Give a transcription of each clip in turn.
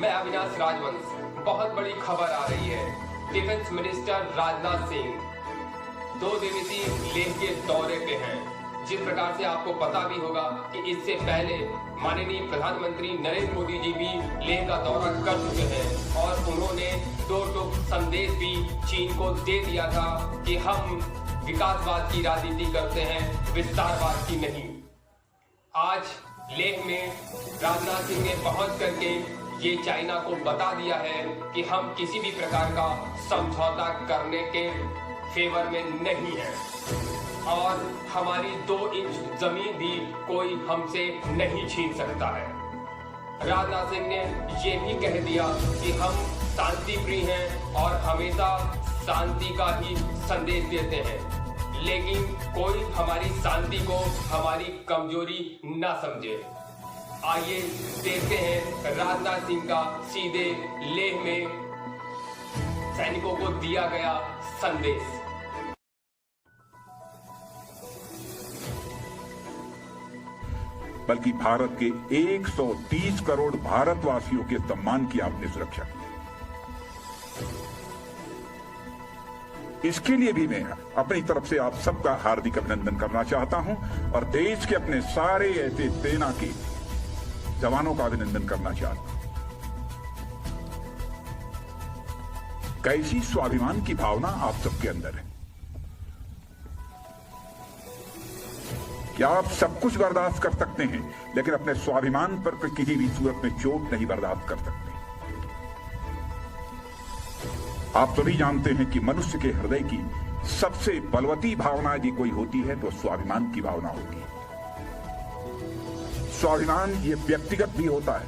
मैं अविनाश राजवंश। बहुत बड़ी खबर आ रही है। डिफेंस मिनिस्टर राजनाथ सिंह 2 दिवसीय लेह के दौरे पे हैं। जिस प्रकार से आपको पता भी होगा कि इससे पहले माननीय प्रधानमंत्री नरेंद्र मोदी जी भी लेह का दौरा कर चुके हैं और उन्होंने 2 टूक संदेश भी चीन को दे दिया था कि हम विकासवाद की राजनीति करते हैं, विस्तारवाद की नहीं। आज लेह में राजनाथ सिंह ने पहुंच करके ये चाइना को बता दिया है कि हम किसी भी प्रकार का समझौता करने के फेवर में नहीं है और हमारी 2 इंच जमीन भी कोई हमसे नहीं छीन सकता है। राजनाथ सिंह ने ये भी कह दिया कि हम शांति प्रिय हैं और हमेशा शांति का ही संदेश देते हैं, लेकिन कोई हमारी शांति को हमारी कमजोरी न समझे। आइए देखते हैं राजनाथ सिंह का सीधे लेह में सैनिकों को दिया गया संदेश। बल्कि भारत के 130 करोड़ भारतवासियों के सम्मान की आपने सुरक्षा की। इसके लिए भी मैं अपनी तरफ से आप सबका हार्दिक अभिनंदन करना चाहता हूं और देश के अपने सारे ऐसे सेना के जवानों का अभिनंदन करना चाहता हूं। कैसी स्वाभिमान की भावना आप सबके अंदर है। क्या आप सब कुछ बर्दाश्त कर सकते हैं, लेकिन अपने स्वाभिमान पर किसी भी सूरत में चोट नहीं बर्दाश्त कर सकते। आप सभी जानते हैं कि मनुष्य के हृदय की सबसे बलवती भावना यदि कोई होती है तो स्वाभिमान की भावना होती है। स्वाभिमान ये व्यक्तिगत भी होता है,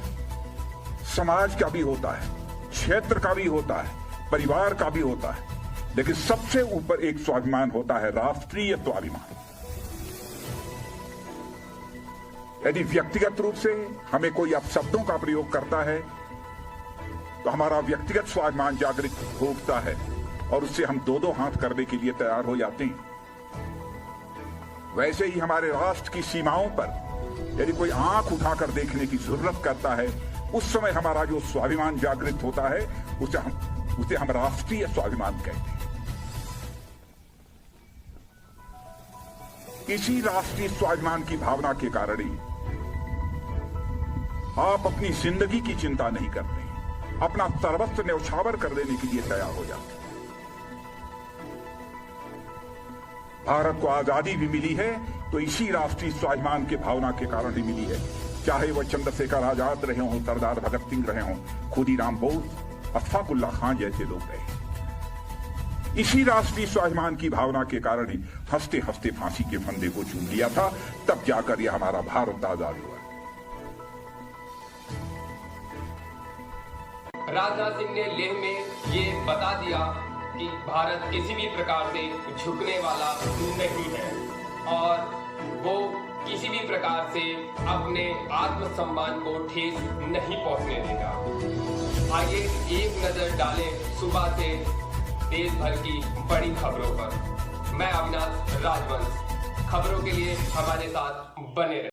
समाज का भी होता है, क्षेत्र का भी होता है, परिवार का भी होता है, लेकिन सबसे ऊपर एक स्वाभिमान होता है राष्ट्रीय स्वाभिमान। यदि व्यक्तिगत रूप से हमें कोई अपशब्दों का प्रयोग करता है तो हमारा व्यक्तिगत स्वाभिमान जागृत होता है और उससे हम 2-2 हाथ करने के लिए तैयार हो जाते हैं। वैसे ही हमारे राष्ट्र की सीमाओं पर यदि कोई आंख उठाकर देखने की जरूरत करता है, उस समय हमारा जो स्वाभिमान जागृत होता है उसे हम राष्ट्रीय स्वाभिमान कहते हैं। इसी राष्ट्रीय स्वाभिमान की भावना के कारण ही आप अपनी जिंदगी की चिंता नहीं करते, अपना सर्वस्व न्यौछावर कर देने के लिए तैयार हो जाते हैं। भारत को आजादी भी मिली है तो इसी राष्ट्रीय स्वाभिमान के भावना के कारण ही मिली है। चाहे वह चंद्रशेखर आजाद रहे हों, सरदार भगत सिंह रहे हों, खुदीराम बोस, अशफाकुल्ला खान जैसे लोग रहे। इसी राष्ट्रीय स्वाभिमान की भावना के कारण ही हंसते हंसते फांसी के फंदे को चूम लिया था, तब जाकर यह हमारा भारत आजाद हुआ। राजनाथ सिंह ने लेह में ये बता दिया कि भारत किसी भी प्रकार से झुकने वाला नहीं है और वो किसी भी प्रकार से अपने आत्मसम्मान को ठेस नहीं पहुंचने देगा। आइए एक नजर डालें सुबह से देश भर की बड़ी खबरों पर। मैं अविनाश राजवंश। खबरों के लिए हमारे साथ बने रहें।